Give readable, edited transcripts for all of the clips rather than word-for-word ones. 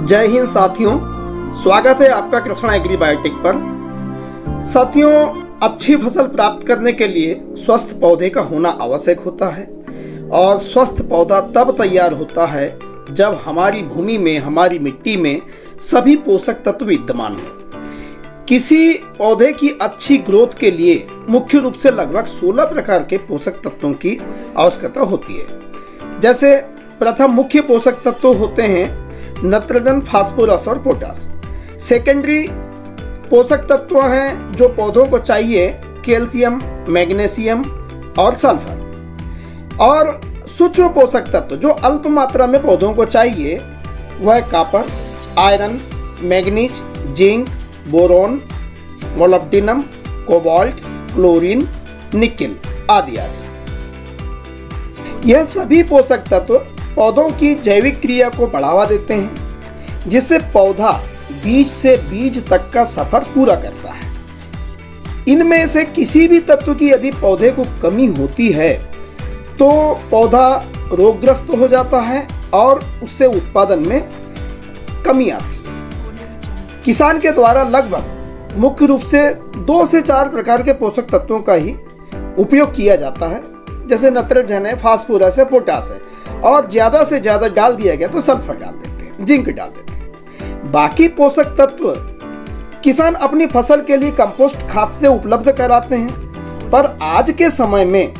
जय हिंद साथियों, स्वागत है आपका कृष्णा एग्रीबायोटिक पर। साथियों, अच्छी फसल प्राप्त करने के लिए स्वस्थ पौधे का होना आवश्यक होता है और स्वस्थ पौधा तब तैयार होता है जब हमारी भूमि में, हमारी मिट्टी में सभी पोषक तत्व विद्यमान हो। किसी पौधे की अच्छी ग्रोथ के लिए मुख्य रूप से लगभग 16 प्रकार के पोषक तत्वों की आवश्यकता होती है। जैसे प्रथम मुख्य पोषक तत्व होते हैं नाइट्रोजन, फास्फोरस और पोटास। सेकेंडरी पोषक तत्व हैं जो पौधों को चाहिए, कैल्शियम, मैग्नीशियम और सल्फर। और सूक्ष्म पोषक तत्व जो अल्प मात्रा में पौधों को चाहिए वह copper, iron, manganese, zinc, boron, molybdenum, cobalt, chlorine, nickel आदि आदि। यह सभी पोषक तत्व पौधों की जैविक क्रिया को बढ़ावा देते हैं, जिससे पौधा बीज से बीज तक का सफर पूरा करता है। इनमें से किसी भी तत्व की यदि पौधे को कमी होती है तो पौधा रोगग्रस्त हो जाता है और उससे उत्पादन में कमी आती है। किसान के द्वारा लगभग मुख्य रूप से 2 से 4 प्रकार के पोषक तत्वों का ही उपयोग किया जाता है, जैसे नाइट्रोजन है, फास्फोरस है, पोटास है, और ज्यादा से ज्यादा डाल दिया गया तो सल्फर डाल देते हैं, जिंक डाल देते हैं। बाकी पोषक तत्व किसान अपनी फसल के लिए कंपोस्ट खाद से उपलब्ध कराते हैं, पर आज के समय में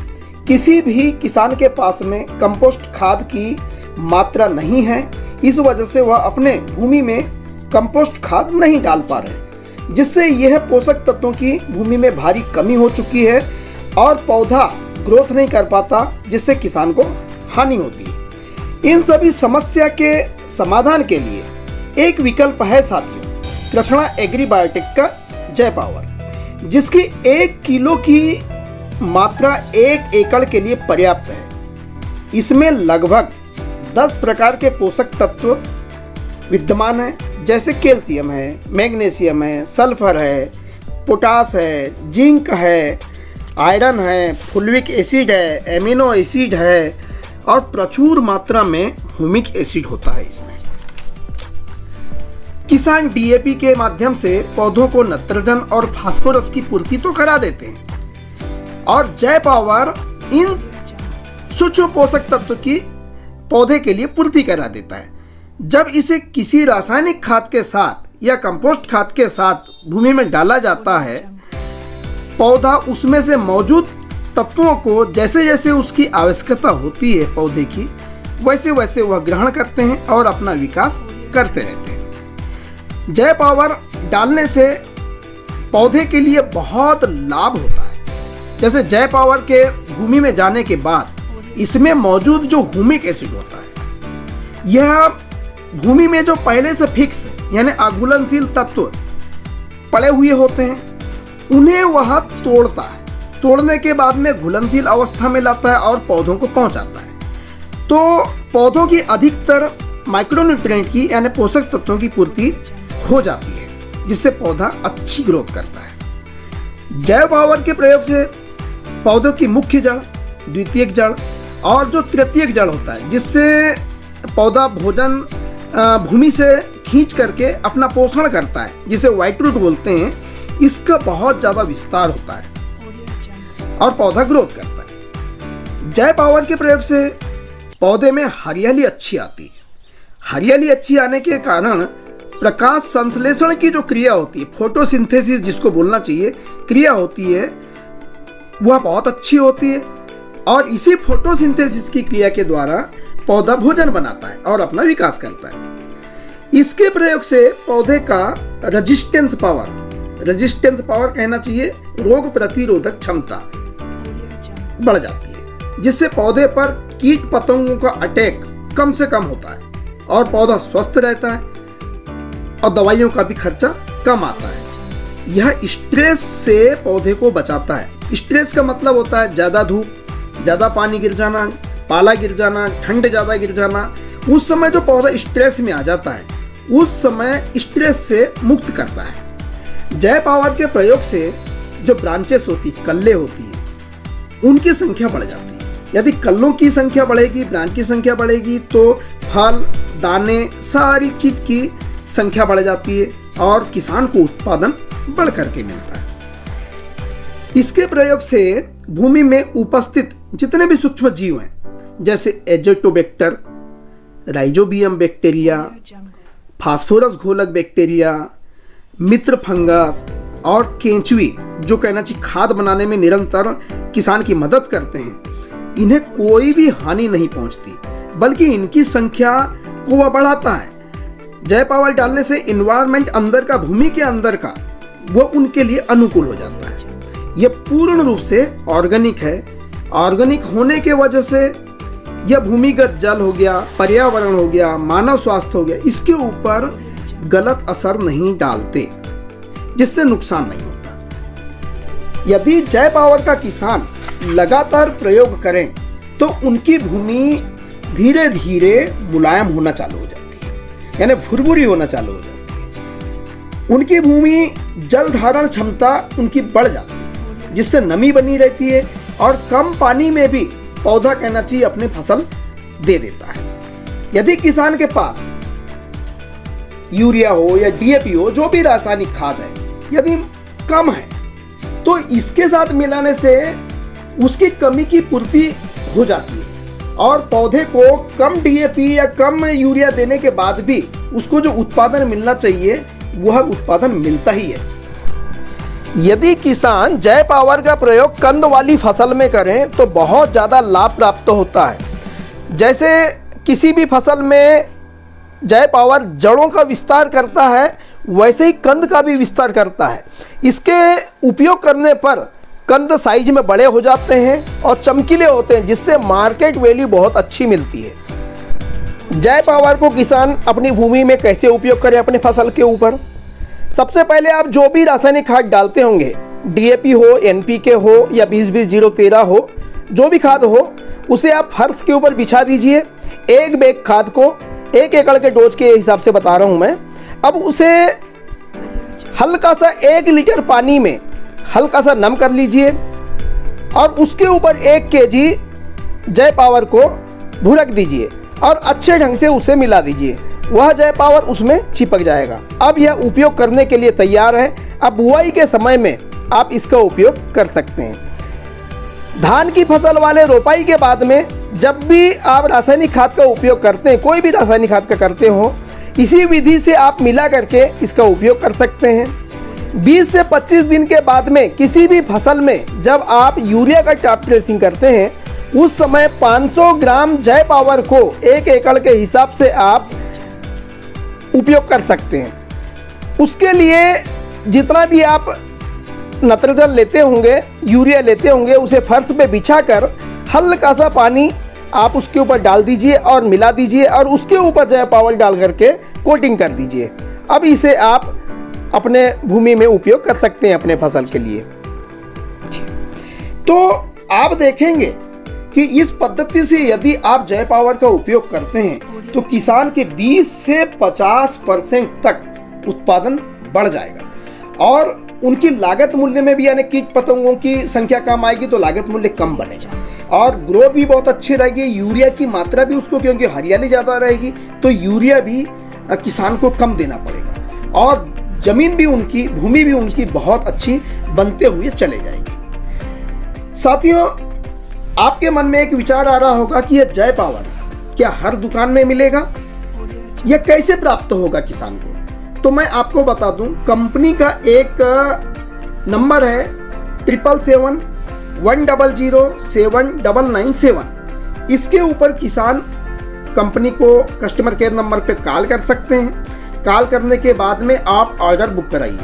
किसी भी किसान के पास में कंपोस्ट खाद की मात्रा नहीं है। इस वजह से वह अपने भूमि में कंपोस्ट खाद नहीं डाल पा रहे, जिससे यह पोषक तत्वों की भूमि में भारी कमी हो चुकी है और पौधा ग्रोथ नहीं कर पाता, जिससे किसान को हानि होती है। इन सभी समस्या के समाधान के लिए एक विकल्प है साथियों, कृष्णा एग्रीबायोटिक का जय पावर, जिसकी 1 किलो की मात्रा 1 एकड़ के लिए पर्याप्त है। इसमें लगभग 10 प्रकार के पोषक तत्व विद्यमान हैं, जैसे कैल्शियम है, मैग्नीशियम है, सल्फर है, पोटास है, जिंक है, आयरन है, फुल्विक एसिड है, एमिनो एसिड है और प्रचुर मात्रा में ह्यूमिक एसिड होता है इसमें। किसान डीएपी के माध्यम से पौधों को नाइट्रोजन और फास्फोरस की पूर्ति तो करा देते हैं और जय पावर इन सूक्ष्म पोषक तत्व की पौधे के लिए पूर्ति करा देता है। जब इसे किसी रासायनिक खाद के साथ या कंपोस्ट खाद के साथ भूमि में डाला जाता है, पौधा उसमें से मौजूद तत्वों को जैसे जैसे उसकी आवश्यकता होती है पौधे की, वैसे वैसे वह ग्रहण करते हैं और अपना विकास करते रहते हैं। जय पावर डालने से पौधे के लिए बहुत लाभ होता है। जैसे जय पावर के भूमि में जाने के बाद इसमें मौजूद जो ह्यूमिक एसिड होता है, यह भूमि में जो पहले से फिक्स यानी अघुलनशील तत्व पड़े हुए होते हैं, उन्हें वह तोड़ता है। तोड़ने के बाद में घुलनशील अवस्था में लाता है और पौधों को पहुंचाता है। तो पौधों की अधिकतर माइक्रोन्यूट्रिएंट की यानी पोषक तत्वों की पूर्ति हो जाती है, जिससे पौधा अच्छी ग्रोथ करता है। जैव पावर के प्रयोग से पौधों की मुख्य जड़, द्वितीयक जड़ और जो तृतीयक जड़ होता है, जिससे पौधा भोजन भूमि से खींच करके अपना पोषण करता है, जिसे व्हाइट रूट बोलते हैं, इसका बहुत ज़्यादा विस्तार होता है और पौधा ग्रोथ करता है। जय पावर के प्रयोग से पौधे में हरियाली अच्छी आती है। हरियाली अच्छी आने के कारण प्रकाश संश्लेषण की जो क्रिया होती है, फोटोसिंथेसिस जिसको बोलना चाहिए, क्रिया होती है, वह बहुत अच्छी होती है और इसी फोटोसिंथेसिस की क्रिया के द्वारा पौधा भोजन बनाता है और अपना विकास करता है। इसके प्रयोग से पौधे का रेजिस्टेंस पावर कहना चाहिए, रोग प्रतिरोधक क्षमता बढ़ जाती है, जिससे पौधे पर कीट पतंगों का अटैक कम से कम होता है और पौधा स्वस्थ रहता है और दवाइयों का भी खर्चा कम आता है। यह स्ट्रेस से पौधे को बचाता है। स्ट्रेस का मतलब होता है ज़्यादा धूप, ज़्यादा पानी गिर जाना, पाला गिर जाना, ठंड ज़्यादा गिर जाना। उस समय जो पौधा स्ट्रेस में आ जाता है, उस समय स्ट्रेस से मुक्त करता है। जय पावर के प्रयोग से जो ब्रांचेस होती, कल्ले होती है, उनकी संख्या बढ़ जाती है यदि कल्लों की संख्या बढ़ेगी, ब्रांच की संख्या बढ़ेगी, तो फल, दाने, सारी चीज की संख्या बढ़ जाती है और किसान को उत्पादन बढ़ करके मिलता है। इसके प्रयोग से भूमि में उपस्थित जितने भी सूक्ष्म जीव हैं, जैसे एजोटोबैक्टर, राइजोबियम बैक्टीरिया, फास्फोरस घोलक बैक्टीरिया, मित्र फंगस और केंचुए, जो कहना चाहिए खाद बनाने में निरंतर किसान की मदद करते हैं, इन्हें कोई भी हानि नहीं पहुंचती, बल्कि इनकी संख्या को वह बढ़ाता है। जय पावर डालने से इन्वायरमेंट अंदर का, भूमि के अंदर का, वो उनके लिए अनुकूल हो जाता है। यह पूर्ण रूप से ऑर्गेनिक है। ऑर्गेनिक होने के वजह से यह भूमिगत जल हो गया, पर्यावरण हो गया, मानव स्वास्थ्य हो गया, इसके ऊपर गलत असर नहीं डालते, जिससे नुकसान नहीं होता। यदि जय पावर का किसान लगातार प्रयोग करें तो उनकी भूमि धीरे धीरे मुलायम होना चालू हो जाती है, यानी भुरभुरी होना चालू हो जाती है। उनकी भूमि जल धारण क्षमता उनकी बढ़ जाती है, जिससे नमी बनी रहती है और कम पानी में भी पौधा कहना चाहिए अपने फसल दे देता है। यदि किसान के पास यूरिया हो या डीएपी हो, जो भी रासायनिक खाद है, यदि कम है तो इसके साथ मिलाने से उसकी कमी की पूर्ति हो जाती है और पौधे को कम डीएपी या कम यूरिया देने के बाद भी उसको जो उत्पादन मिलना चाहिए वह उत्पादन मिलता ही है। यदि किसान जय पावर का प्रयोग कंद वाली फसल में करें तो बहुत ज़्यादा लाभ प्राप्त होता है। जैसे किसी भी फसल में जय पावर जड़ों का विस्तार करता है, वैसे ही कंद का भी विस्तार करता है। इसके उपयोग करने पर कंद साइज में बड़े हो जाते हैं और चमकीले होते हैं, जिससे मार्केट वैल्यू बहुत अच्छी मिलती है। जय पावर को किसान अपनी भूमि में कैसे उपयोग करें अपने फसल के ऊपर? सबसे पहले आप जो भी रासायनिक खाद डालते होंगे, डीएपी हो, एनपीके हो या 20-20-0-13 हो, जो भी खाद हो, उसे आप फर्श के ऊपर बिछा दीजिए। एक बैग खाद को 1 एकड़ के डोज के हिसाब से बता रहा हूं मैं। अब उसे हल्का सा 1 लीटर पानी में हल्का सा नम कर लीजिए और उसके ऊपर 1 केजी जय पावर को भुरक दीजिए और अच्छे ढंग से उसे मिला दीजिए। वह जय पावर उसमें चिपक जाएगा। अब यह उपयोग करने के लिए तैयार है। अब बुआई के समय में आप इसका उपयोग कर सकते हैं। धान की फसल वाले रोपाई के बाद में जब भी आप रासायनिक खाद का उपयोग करते हैं, कोई भी रासायनिक खाद का करते हो, इसी विधि से आप मिला करके इसका उपयोग कर सकते हैं। 20 से 25 दिन के बाद में किसी भी फसल में जब आप यूरिया का टॉप ड्रेसिंग करते हैं, उस समय 500 ग्राम जय पावर को 1 एकड़ के हिसाब से आप उपयोग कर सकते हैं। उसके लिए जितना भी आप नत्रजन लेते होंगे, यूरिया लेते होंगे, उसे फर्श पे बिछाकर हल्का सा पानी आप उसके ऊपर डाल दीजिए और मिला दीजिए और उसके ऊपर जय पावर डाल करके कोटिंग कर दीजिए। अब इसे आप अपने भूमि में उपयोग कर सकते हैं अपने फसल के लिए। तो आप देखेंगे कि इस पद्धति से यदि आप जय पावर का उपयोग करते हैं तो किसान के 20 से 50% तक उत्पादन बढ़ जाएगा और उनकी लागत मूल्य में भी, यानी कीट पतंगों की संख्या कम आएगी तो लागत मूल्य कम बनेगा और ग्रोथ भी बहुत अच्छी रहेगी। यूरिया की मात्रा भी उसको, क्योंकि हरियाली ज़्यादा रहेगी तो यूरिया भी किसान को कम देना पड़ेगा और जमीन भी उनकी, भूमि भी उनकी बहुत अच्छी बनते हुए चले जाएगी। साथियों, आपके मन में एक विचार आ रहा होगा कि यह जय पावर क्या हर दुकान में मिलेगा? यह कैसे प्राप्त होगा किसान को? तो मैं आपको बता दूं, कंपनी का एक नंबर है 777-100-7997। इसके ऊपर किसान कंपनी को कस्टमर केयर नंबर पे कॉल कर सकते हैं। कॉल करने के बाद में आप ऑर्डर बुक कराइए।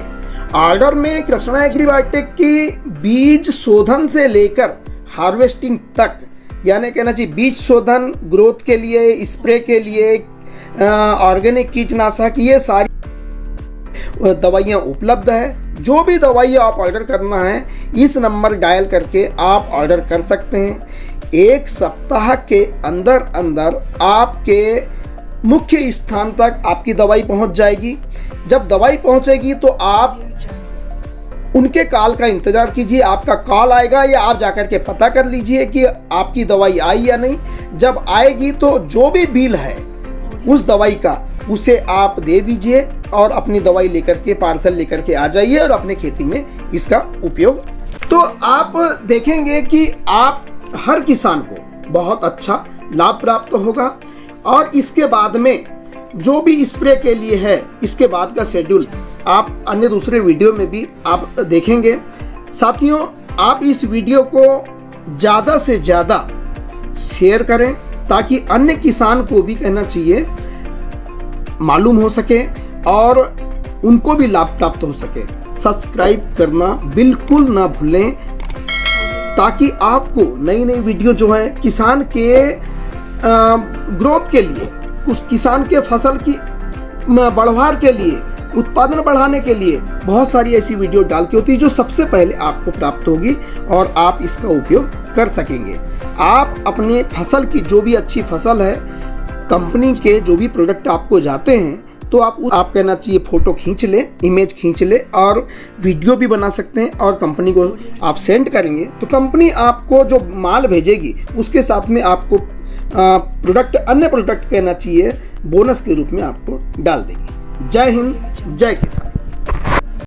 ऑर्डर में कृष्णा एग्रीबायोटेक की बीज शोधन से लेकर हार्वेस्टिंग तक, यानी कहना चाहिए बीज शोधन, ग्रोथ के लिए, स्प्रे के लिए, ऑर्गेनिक कीटनाशक, ये सारी दवाइयाँ उपलब्ध है। जो भी दवाइयाँ आप ऑर्डर करना है, इस नंबर डायल करके आप ऑर्डर कर सकते हैं। 1 सप्ताह के अंदर अंदर आपके मुख्य स्थान तक आपकी दवाई पहुंच जाएगी। जब दवाई पहुंचेगी तो आप उनके कॉल का इंतज़ार कीजिए। आपका कॉल आएगा या आप जाकर के पता कर लीजिए कि आपकी दवाई आई या नहीं। जब आएगी तो जो भी बिल है उस दवाई का उसे आप दे दीजिए और अपनी दवाई लेकर के पार्सल लेकर के आ जाइए और अपने खेती में इसका उपयोग। तो आप देखेंगे कि आप हर किसान को बहुत अच्छा लाभ प्राप्त होगा। और इसके बाद में जो भी स्प्रे के लिए है, इसके बाद का शेड्यूल आप अन्य दूसरे वीडियो में भी आप देखेंगे। साथियों, आप इस वीडियो को ज़्यादा से ज़्यादा शेयर करें ताकि अन्य किसान को भी कहना चाहिए मालूम हो सके और उनको भी लाभ प्राप्त हो सके। सब्सक्राइब करना बिल्कुल ना भूलें ताकि आपको नई नई वीडियो जो है किसान के ग्रोथ के लिए, उस किसान के फसल की बढ़वार के लिए, उत्पादन बढ़ाने के लिए बहुत सारी ऐसी वीडियो डाल के होती है जो सबसे पहले आपको प्राप्त होगी और आप इसका उपयोग कर सकेंगे। आप अपने फसल की जो भी अच्छी फसल है, कंपनी के जो भी प्रोडक्ट आपको जाते हैं, तो आप कहना चाहिए फ़ोटो खींच ले, इमेज खींच ले और वीडियो भी बना सकते हैं और कंपनी को आप सेंड करेंगे तो कंपनी आपको जो माल भेजेगी उसके साथ में आपको प्रोडक्ट, अन्य प्रोडक्ट कहना चाहिए, बोनस के रूप में आपको डाल देगी। जय हिंद, जय किसान।